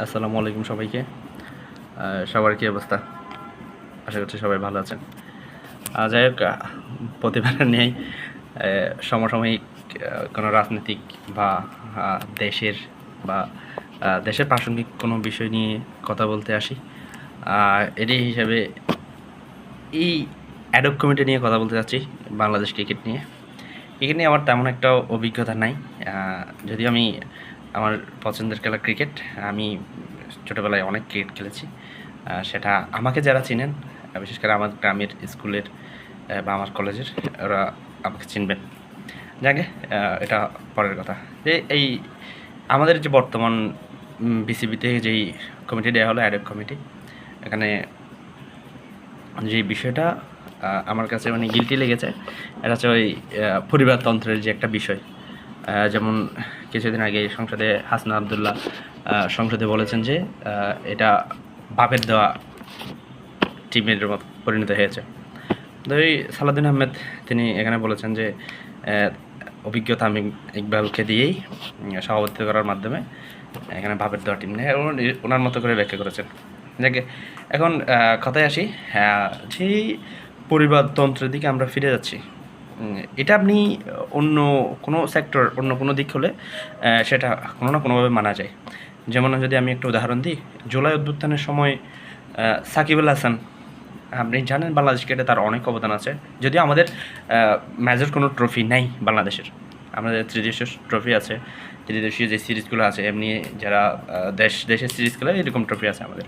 আসসালামু আলাইকুম সবাইকে। সবার কী অবস্থা? আশা করছি সবাই ভালো আছেন। যাই হোক, প্রতিবারের নেই সমসাময়িক কোনো রাজনৈতিক বা দেশের বা দেশের প্রাসঙ্গিক কোনো বিষয় নিয়ে কথা বলতে আসি। এরই হিসাবে এই অ্যাডক কমিটি নিয়ে কথা বলতে চাচ্ছি, বাংলাদেশ ক্রিকেট নিয়ে। ক্রিকেট নিয়ে আমার তেমন একটা অভিজ্ঞতা নাই, যদিও আমি আমার পছন্দের খেলা ক্রিকেট। আমি ছোটোবেলায় অনেক ক্রিকেট খেলেছি। সেটা আমাকে যারা চিনেন, বিশেষ করে আমার গ্রামের স্কুলের বা আমার কলেজের, ওরা আমাকে চিনবেন। যাকে এটা পরের কথা। যে এই আমাদের যে বর্তমান বিসিবিতে যেই কমিটি দেওয়া হলো, অ্যাডক কমিটি, এখানে যে বিষয়টা আমার কাছে মানে গিল্টি লেগেছে, এটা হচ্ছে ওই পরিবারতন্ত্রের যে একটা বিষয়। যেমন কিছুদিন আগে সংসদে হাসনা আবদুল্লাহ সংসদে বলেছেন যে এটা বাপের দেওয়া টিমের মতো পরিণত হয়েছে। তো এই সালাউদ্দিন আহমেদ তিনি এখানে বলেছেন যে অভিজ্ঞতা তামিম ইকবালকে দিয়েই সভাপতিত্ব করার মাধ্যমে এখানে বাপের দেওয়া টিম নেই, ওনার মতো করে ব্যাখ্যা করেছেন। যাকে এখন কথায় আসি, যে পরিবারতন্ত্রের দিকে আমরা ফিরে যাচ্ছি, এটা আপনি অন্য কোনো সেক্টর, অন্য কোনো দিক হলে সেটা কোনো না কোনোভাবে মানা যায়। যেমন যদি আমি একটা উদাহরণ দিই, জুলাই অভ্যুত্থানের সময় সাকিব আল হাসান, আপনি জানেন বাংলাদেশ ক্রিকেটে তার অনেক অবদান আছে। যদিও আমাদের মেজর কোনো ট্রফি নেই বাংলাদেশের, আমাদের ত্রিদেশীয় ট্রফি আছে, ত্রিদেশীয় যে সিরিজগুলো আছে, এমনি যারা দেশের সিরিজ খেলে এরকম ট্রফি আছে আমাদের।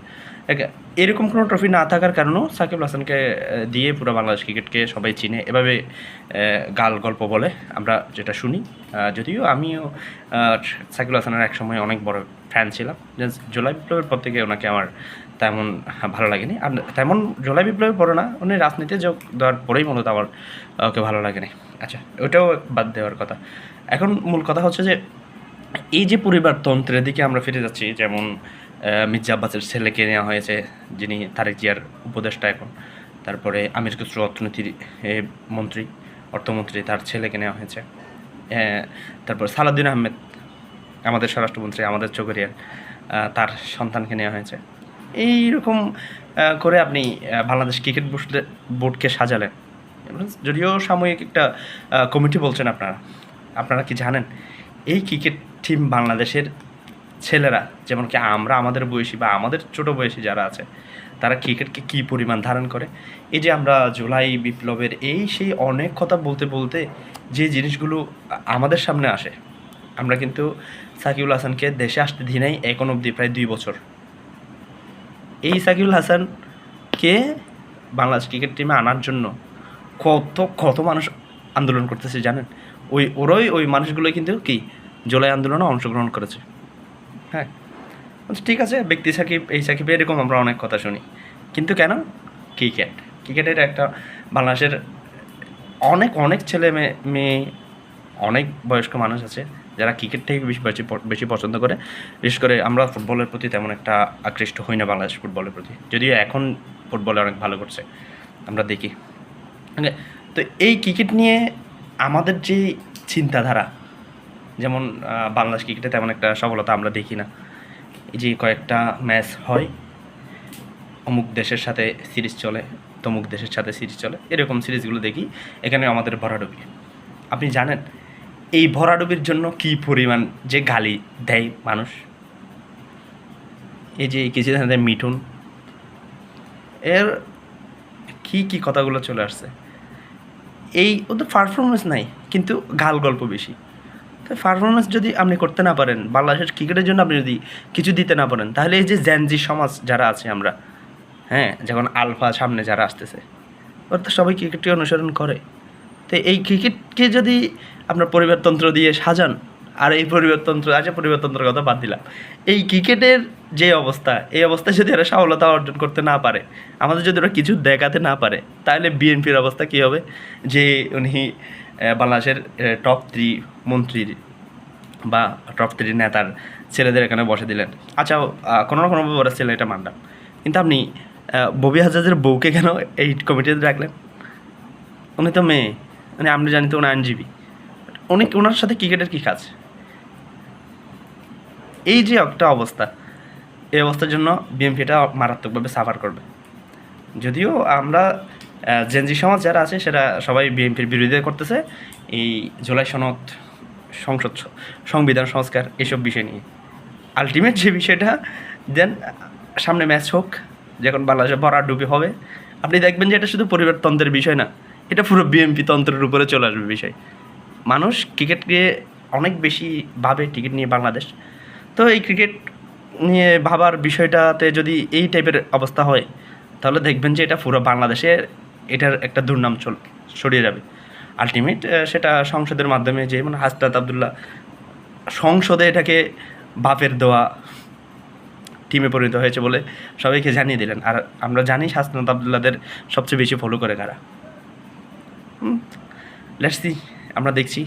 এরকম কোনো ট্রফি না থাকার কারণেও সাকিব আল হাসানকে দিয়ে পুরো বাংলাদেশ ক্রিকেটকে সবাই চিনে, এভাবে গাল গল্প বলে আমরা যেটা শুনি। যদিও আমিও সাকিব আল হাসানের এক সময় অনেক বড় ফ্যান ছিলাম। জুলাই বিপ্লবের পর থেকে ওনাকে আমার তেমন ভালো লাগেনি। আর তেমন জুলাই বিপ্লবের পরে না, উনি রাজনীতিতে যোগ দেওয়ার পরেই মূলত আমার ওকে ভালো লাগেনি। আচ্ছা, ওইটাও বাদ দেওয়ার কথা। এখন মূল কথা হচ্ছে যে এই যে পরিবারতন্ত্রের দিকে আমরা ফিরে যাচ্ছি, যেমন মির্জা আব্বাসের ছেলেকে নেওয়া হয়েছে, যিনি তারেক জিয়ার উপদেষ্টা এখন। তারপরে আমির খসরু অর্থনীতির মন্ত্রী, অর্থমন্ত্রী, তার ছেলেকে নেওয়া হয়েছে। তারপর সালাউদ্দিন আহমেদ আমাদের স্বরাষ্ট্রমন্ত্রী, আমাদের চকরিয়ার, তার সন্তানকে নেওয়া হয়েছে। এইরকম করে আপনি বাংলাদেশ ক্রিকেট বোর্ডকে সাজালেন। যদিও সাময়িক একটা কমিটি বলছেন আপনারা কি জানেন এই ক্রিকেট টিম বাংলাদেশের ছেলেরা, যেমন কি আমরা, আমাদের বয়সী বা আমাদের ছোটো বয়সী যারা আছে, তারা ক্রিকেটকে কী পরিমাণ ধারণ করে। এই যে আমরা জুলাই বিপ্লবের সেই অনেক কথা বলতে বলতে যে জিনিসগুলো আমাদের সামনে আসে, আমরা কিন্তু সাকিবুল হাসানকে দেশে আসতে দিই নাই এখন অবধি প্রায় 2 বছর। এই সাকিবুল হাসানকে বাংলাদেশ ক্রিকেট টিমে আনার জন্য কত মানুষ আন্দোলন করতেছে জানেন? ওই মানুষগুলো কিন্তু কি জুলাই আন্দোলনে অংশগ্রহণ করেছে। হ্যাঁ, ঠিক আছে, ব্যক্তি সাকিব, এই সাকিব, এরকম আমরা অনেক কথা শুনি, কিন্তু কেন? ক্রিকেটের একটা বাংলাদেশের অনেক ছেলে মেয়ে, অনেক বয়স্ক মানুষ আছে যারা ক্রিকেটটাই বেশি পছন্দ করে। বিশেষ করে আমরা ফুটবলের প্রতি তেমন একটা আকৃষ্ট হই না বাংলাদেশ ফুটবলের প্রতি, যদিও এখন ফুটবলে অনেক ভালো করছে আমরা দেখি। তো এই ক্রিকেট নিয়ে আমাদের যে চিন্তাধারা, যেমন বাংলাদেশ ক্রিকেটে তেমন একটা সফলতা আমরা দেখি না। এই যে কয়েকটা ম্যাচ হয়, অমুক দেশের সাথে সিরিজ চলে, তমুক দেশের সাথে সিরিজ চলে, এরকম সিরিজগুলো দেখি, এখানে আমাদের ভরাডুবি। আপনি জানেন এই ভরাডুবির জন্য কী পরিমাণ যে গালি দেয় মানুষ? এই যে কিছুদিন মিঠুন, এর কী কথাগুলো চলে আসছে। ওদের পারফরমেন্স নাই, কিন্তু গাল গল্প বেশি। তো পারফরমেন্স যদি আপনি করতে না পারেন, বাংলাদেশের ক্রিকেটের জন্য আপনি যদি কিছু দিতে না পারেন, তাহলে এই যে জেনজি সমাজ যারা আছে আমরা, হ্যাঁ, যখন আলফা সামনে যারা আসতেছে, ওরা তো সবাই ক্রিকেটকে অনুসরণ করে। তো এই ক্রিকেটকে যদি আপনার পরিবারতন্ত্র দিয়ে সাজান, আর এই পরিবারতন্ত্রের কথা বাদ দিলাম, এই ক্রিকেটের যে অবস্থা, এই অবস্থায় যদি এরা সফলতা অর্জন করতে না পারে, আমাদের যদি ওরা কিছু দেখাতে না পারে, তাহলে বিএনপির অবস্থা কী হবে? যে উনি বাংলাদেশের টপ 3 মন্ত্রীর বা টপ 3 নেতার ছেলেদের এখানে বসে দিলেন। আচ্ছা, কোনো না কোনোভাবে ওরা ছেলে, এটা মানলাম, কিন্তু আপনি ববি হাজারের বউকে কেন এই কমিটিতে রাখলেন? উনি তো মেয়ে, মানে আমরা জানি তো উনি আইনজীবী, ওনার সাথে ক্রিকেটের কী কাজ? এই যে একটা অবস্থা, এই অবস্থার জন্য বিএনপিটা মারাত্মকভাবে সাফার করবে। যদিও আমরা জেনজি সমাজ যারা আছে সেটা সবাই বিএনপির বিরোধিতা করতেছে এই জুলাই সনদ, সংবিধান সংস্কার এসব বিষয় নিয়ে। আলটিমেট যে বিষয়টা দেন সামনে ম্যাচ হোক, যখন বাংলাদেশে ভরাডুবি হবে, আপনি দেখবেন যে এটা শুধু পরিবারতন্ত্রের বিষয় না, এটা পুরো বিএনপি তন্ত্রের উপরে চলে আসবে বিষয়। মানুষ ক্রিকেটকে অনেক বেশি ভাবে টিকিট নিয়ে বাংলাদেশ, তো এই ক্রিকেট নিয়ে ভাবার বিষয়টাতে যদি এই টাইপের অবস্থা হয়, তাহলে দেখবেন যে এটা পুরো বাংলাদেশে এটার একটা দুর্নাম ছড়িয়ে যাবে। আলটিমেট সেটা সংসদের মাধ্যমে যে মানে হাসনাত আবদুল্লাহ সংসদে এটাকে বাপের দেওয়া টিমে পরিণত হয়েছে বলে সবাইকে জানিয়ে দিলেন। আর আমরা জানি হাসনাত আবদুল্লাদের সবচেয়ে বেশি ফলো করে কারা। লেটস সি, আমরা দেখছি।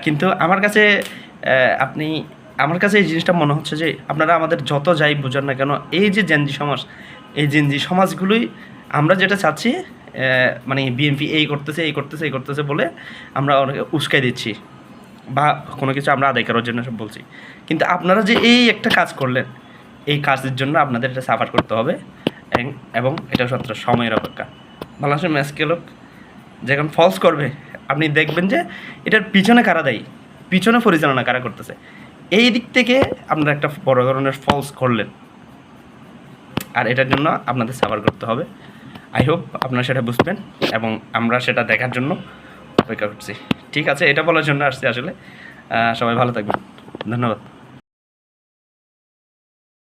কিন্তু আমার কাছে আমার কাছে এই জিনিসটা মনে হচ্ছে যে আপনারা আমাদের যত যাই বোঝান না কেন, এই যে জেনজি সমাজ, এই জেনজি সমাজগুলোই আমরা যেটা চাচ্ছি, মানে বিএনপি এই করতেছে বলে আমরা অনেকে উস্কাই দিচ্ছি বা কোনো কিছু আমরা আদায় করার জন্য সব বলছি। কিন্তু আপনারা যে এই একটা কাজ করলেন, এই কাজের জন্য আপনাদের এটা সাফার করতে হবে এবং এটা সত্য সময়ের অপেক্ষা। বাংলাদেশের ম্যাচ খেলুক, যখন ফলস করবে আপনি দেখবেন যে এটার পিছনে কারা দায়ী, পিছনে পরিচালনা কারা করতেছে। এই দিক থেকে আপনারা একটা বড় ধরনের ফলস করলেন, আর এটার জন্য আপনাদের সাফার করতে হবে। আই হোপ আপনারা সেটা বুঝবেন এবং আমরা সেটা দেখার জন্য অপেক্ষা করছি। ঠিক আছে, এটা বলার জন্য আসছি আসলে। সবাই ভালো থাকবেন, ধন্যবাদ।